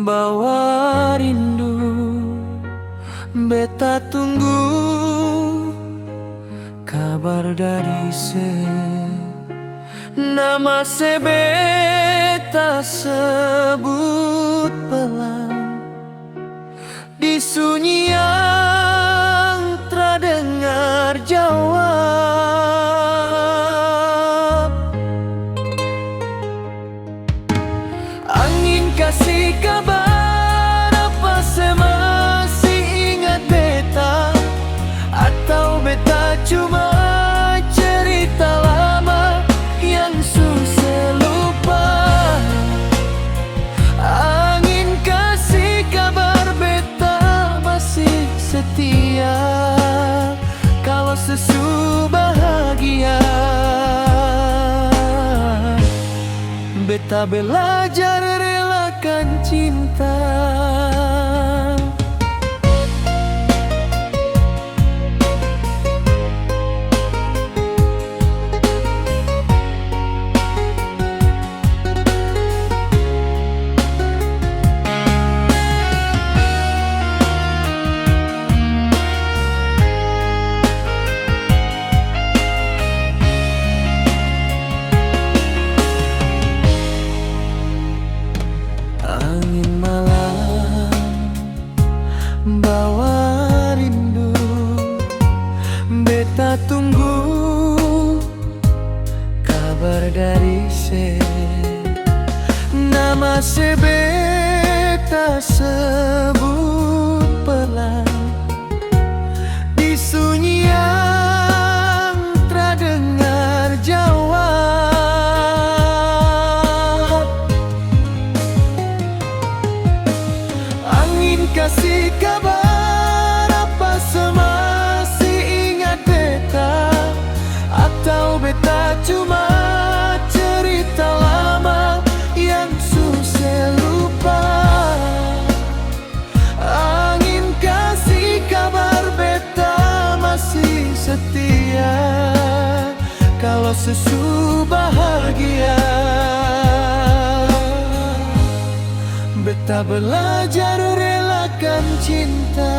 bawa rindu. Beta tunggu kabar dari se. Nama se beta sebut pelan di sunyi yang terdengar jawab. Angin kasih kabar, apa se masih ingat beta? Atau beta cuma cerita lama yang susah lupa? Angin kasih kabar, beta masih setia kalau sesu bahagia. Beta belajar relakan cinta. Angin malam bawa rindu. Beta tunggu kabar dari se. Nama se beta sebut pelan di sunyi yang terdengar jawab. Angin kasih kabar, apa semasih ingat beta? Atau beta cuma cerita lama yang susah lupa? Angin kasih kabar, beta masih setia kalau sesu bahagia. Beta belajar relakan cinta.